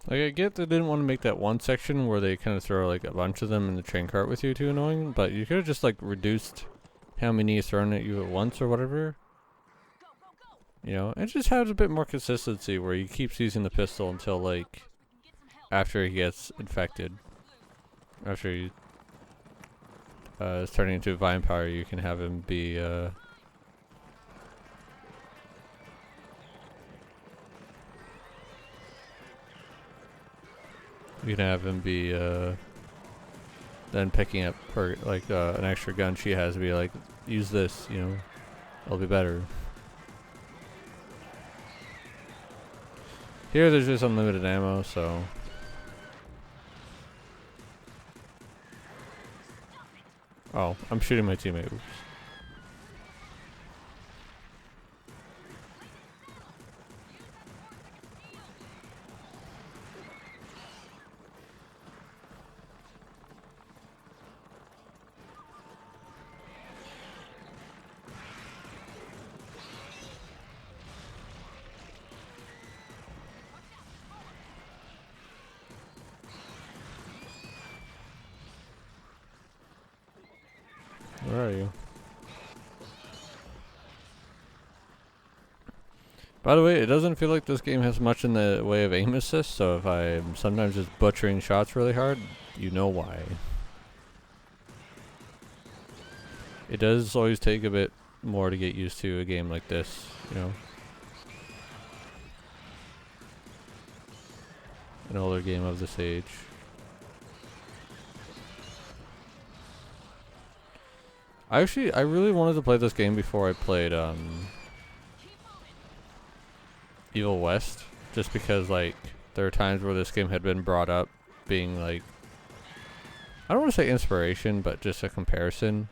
Like, I get they didn't want to make that one section where they kind of throw like a bunch of them in the train cart with you too annoying, but you could have just like reduced how many is thrown at you at once or whatever. You know, and just has a bit more consistency where he keeps using the pistol until like after he gets infected. After he is turning into a vampire, you can have him be then picking up her like an extra gun she has to be like, use this, you know, it'll be better. Here there's just unlimited ammo, so oh, I'm shooting my teammate. Oops. Where are you? By the way, it doesn't feel like this game has much in the way of aim assist, so if I'm sometimes just butchering shots really hard, you know why. It does always take a bit more to get used to a game like this, you know. An older game of this age. I really wanted to play this game before I played Evil West, just because like there are times where this game had been brought up being like, I don't want to say inspiration, but just a comparison.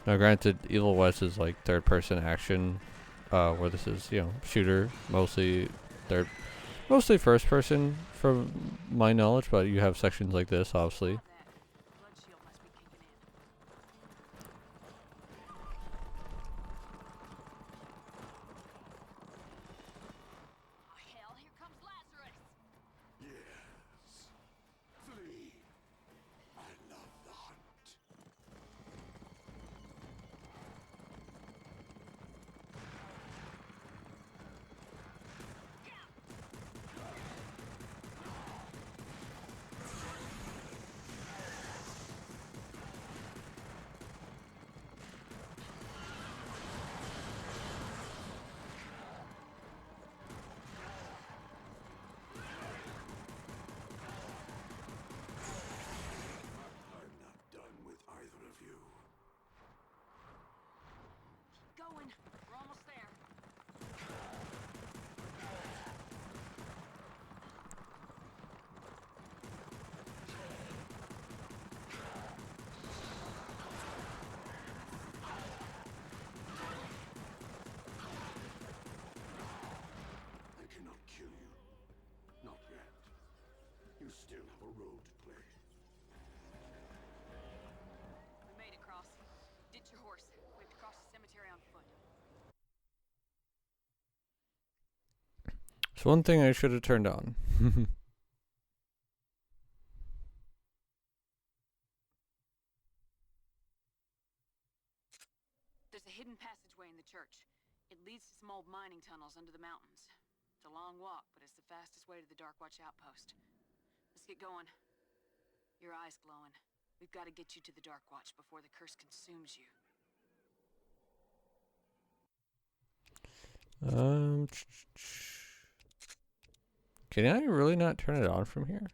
Now granted, Evil West is like third person action, where this is, you know, shooter, mostly first person from my knowledge, but you have sections like this obviously. We're almost there. I cannot kill you. Not yet. You still have a role to play. We made it, Cross. Ditch your horse. We have to cross the cemetery on foot. It's one thing I should have turned on. There's a hidden passageway in the church. It leads to some old mining tunnels under the mountains. It's a long walk, but it's the fastest way to the Darkwatch outpost. Let's get going. Your eyes glowing. We've got to get you to the Darkwatch before the curse consumes you. Can I really not turn it on from here?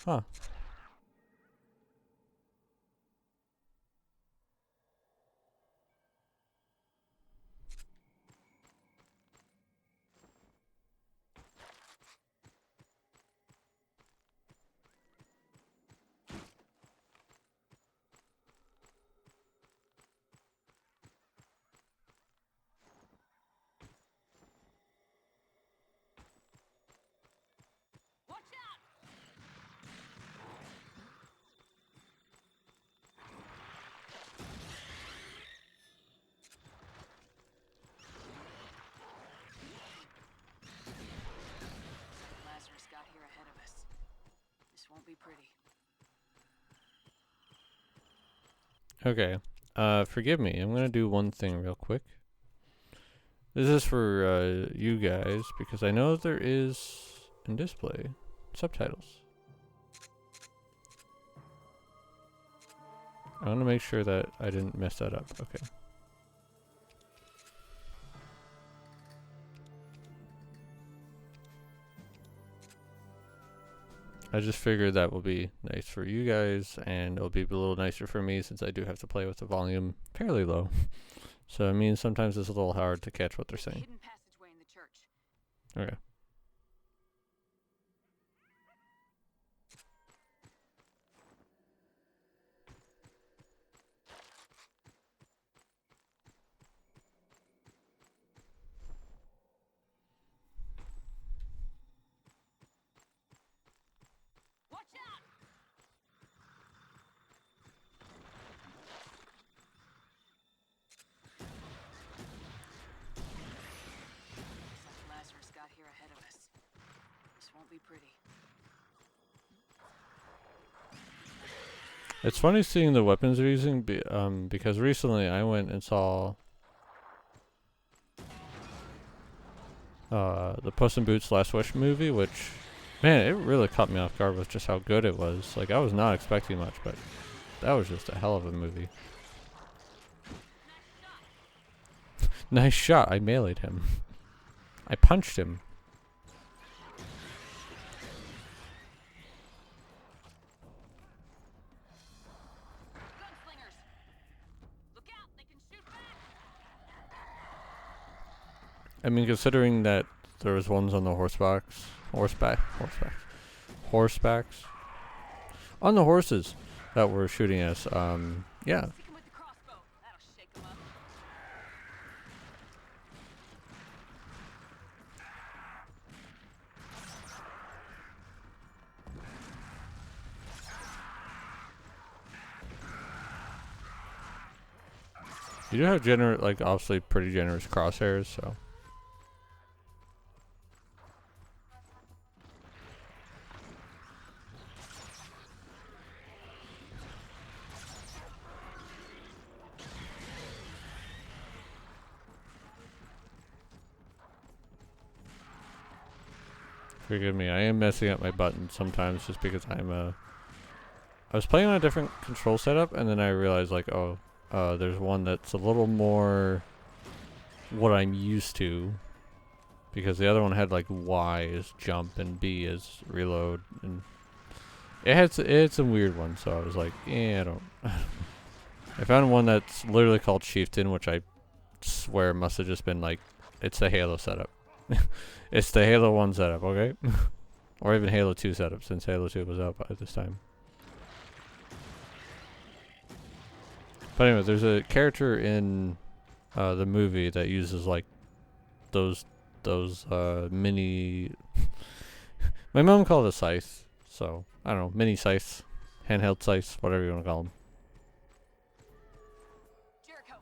Huh. Watch out! pretty. Okay. Forgive me. I'm gonna do one thing real quick. This is for you guys because I know there is in display subtitles. I want to make sure that I didn't mess that up. Okay. I just figured that will be nice for you guys, and it'll be a little nicer for me since I do have to play with the volume fairly low. So it means sometimes it's a little hard to catch what they're saying. Hidden passageway in the church. Okay. Watch out! Looks like Lazarus got here ahead of us. This won't be pretty. It's funny seeing the weapons they're using because recently I went and saw the Puss in Boots Last Wish movie, which, man, it really caught me off guard with just how good it was. Like, I was not expecting much, but that was just a hell of a movie. Nice shot. I meleeed him. I punched him. Gunslingers! Look out! They can shoot back! I mean, considering that there was ones on the horsebacks, on the horses that were shooting us, yeah. Stick 'em with the crossbow. That'll shake 'em up. You do have like, obviously pretty generous crosshairs, so. Forgive me, I am messing up my buttons sometimes just because I was playing on a different control setup, and then I realized, like, oh, there's one that's a little more what I'm used to, because the other one had, like, Y as jump and B as reload, and it had some weird ones, so I was like, I don't. I found one that's literally called Chieftain, which I swear must have just been, like, it's the Halo setup. It's the Halo 1 setup, okay? Or even Halo 2 setup, since Halo 2 was out by this time. But anyway, there's a character in the movie that uses, like, those mini... My mom called it a scythe, so, I don't know, mini scythes, handheld scythes, whatever you want to call them. Jericho,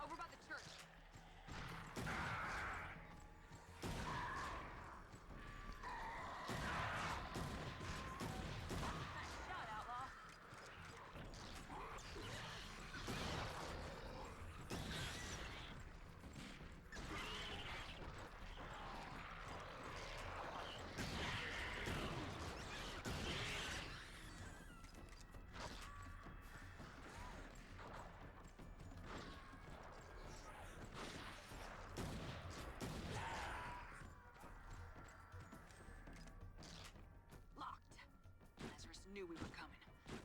over by the church. Nice shot, outlaw. Locked. Lazarus knew we were coming.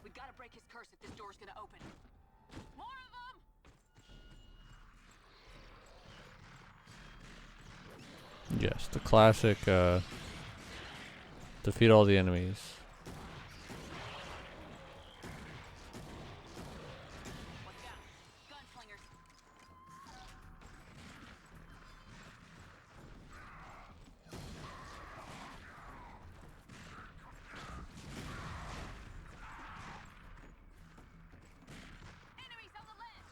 We gotta break his curse if this door's gonna open. More of them! Yes, the classic, defeat all the enemies. Watch out. Gunslingers. Enemies on the ledge!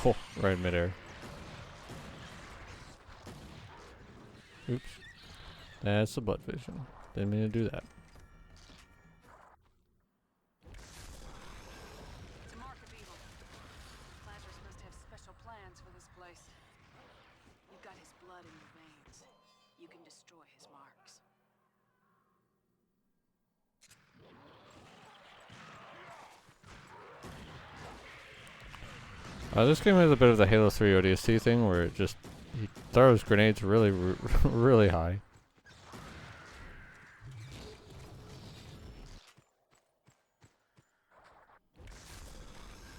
Oh, right in midair. Oops. That's the blood vision. Didn't mean to do that. It's a mark of evil. Lazarus must have special plans for this place. You've got his blood in your veins. You can destroy his marks. This game has a bit of the Halo 3 ODST thing where it just he throws grenades really, really high.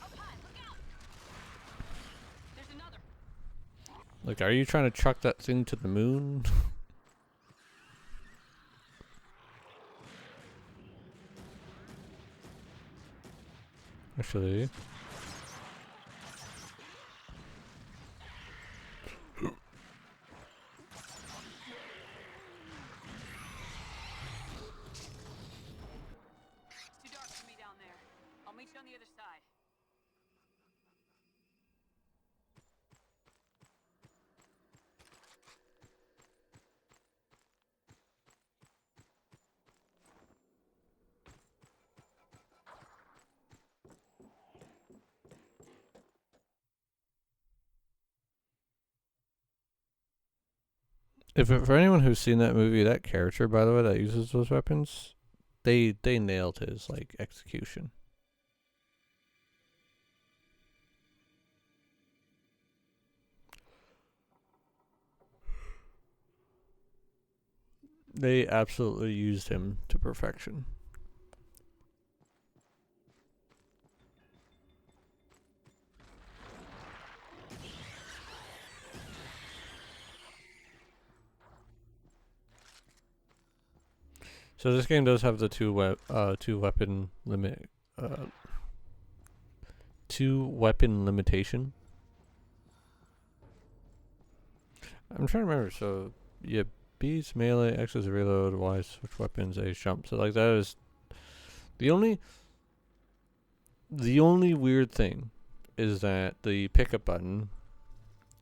Up high, look out! There's another. Like, are you trying to chuck that thing to the moon? Actually. It's too dark for me down there. I'll meet you on the other side. If for anyone who's seen that movie, that character, by the way, that uses those weapons, they nailed his like execution. They absolutely used him to perfection. So this game does have the two weapon limitation. I'm trying to remember. So yeah, B's melee, X is reload, Y switch weapons, A jump. So like that is the only weird thing is that the pickup button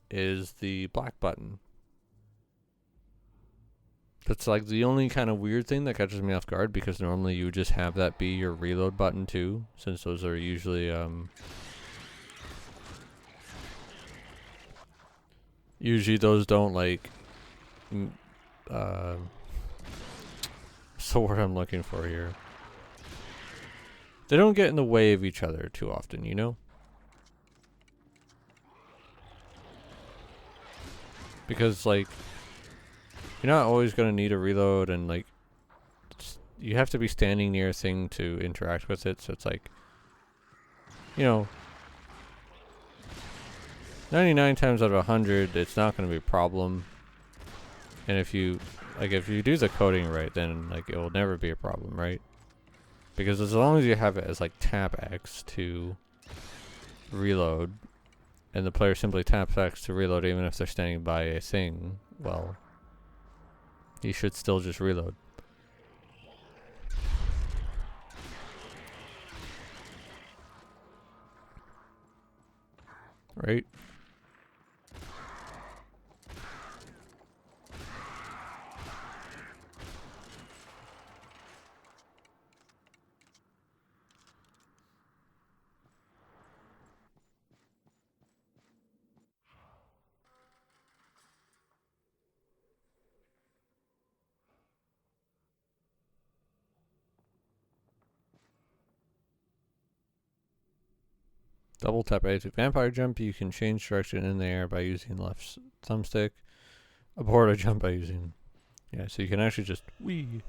is the black button. That's like the only kind of weird thing that catches me off guard, because normally you would just have that be your reload button too, since those are usually usually those don't like what's the word I'm looking for here? They don't get in the way of each other too often, you know? Because like you're not always going to need a reload, and like you have to be standing near a thing to interact with it, so it's like, you know, 99 times out of 100 it's not going to be a problem. And if you do the coding right, then like it will never be a problem, right? Because as long as you have it as like tap X to reload, and the player simply taps X to reload even if they're standing by a thing, well, you should still just reload. Right? Double tap A to vampire jump. You can change direction in the air by using left thumbstick. Abort a jump by using... Yeah, so you can actually just... Whee!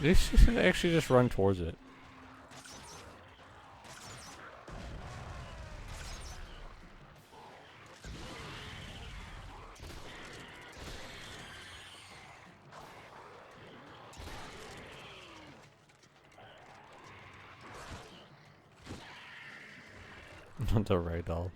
They should actually just run towards it. Not the right doll.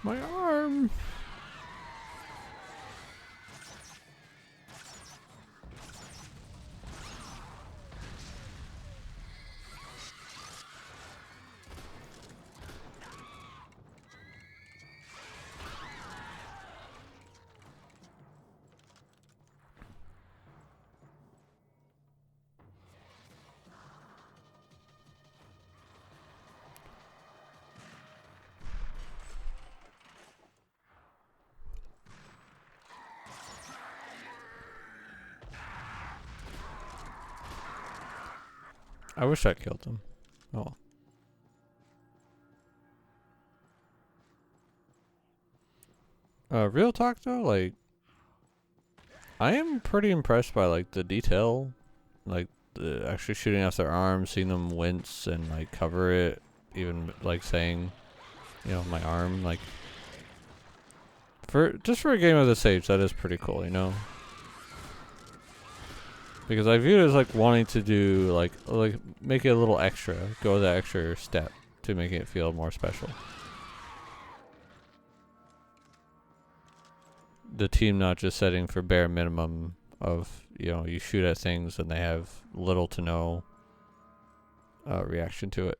My arm! I wish I killed him. Oh. Real talk though, like, I am pretty impressed by like the detail, like the actually shooting off their arms, seeing them wince and like cover it, even like saying, you know, my arm, like, for just for a game of this age, that is pretty cool, you know. Because I view it as like wanting to do like make it a little extra, go the extra step to making it feel more special. The team not just setting for bare minimum of, you know, you shoot at things and they have little to no reaction to it.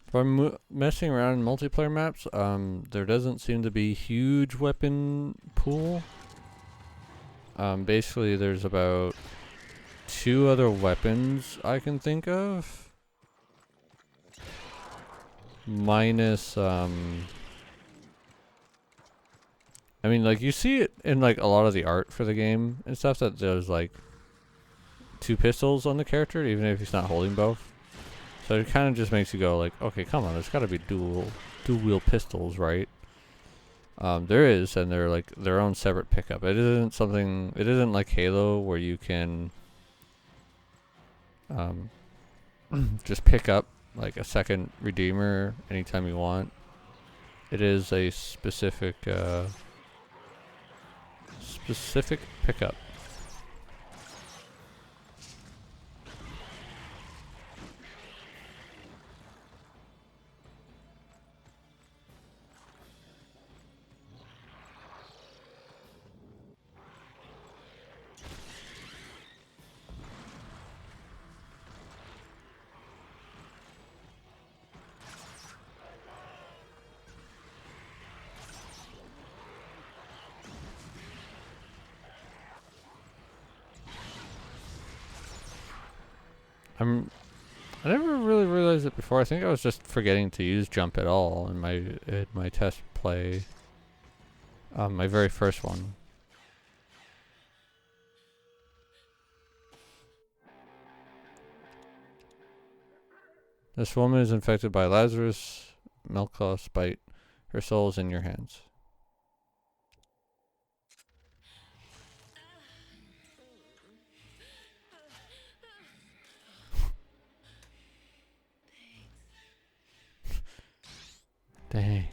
If I'm messing around in multiplayer maps, there doesn't seem to be huge weapon pool. Basically there's about 2 other weapons I can think of. Minus, I mean, like, you see it in, like, a lot of the art for the game and stuff that there's, like, 2 pistols on the character, even if he's not holding both. So it kind of just makes you go, like, okay, come on, there's gotta be dual-wheel pistols, right? There is, and they're, like, their own separate pickup. It isn't like Halo, where you can, just pick up, like, a second Redeemer anytime you want. It is a specific pickup. I never really realized it before. I think I was just forgetting to use jump at all in my test play. My very first one. This woman is infected by Lazarus Melkoff's bite. Her soul is in your hands. Dang.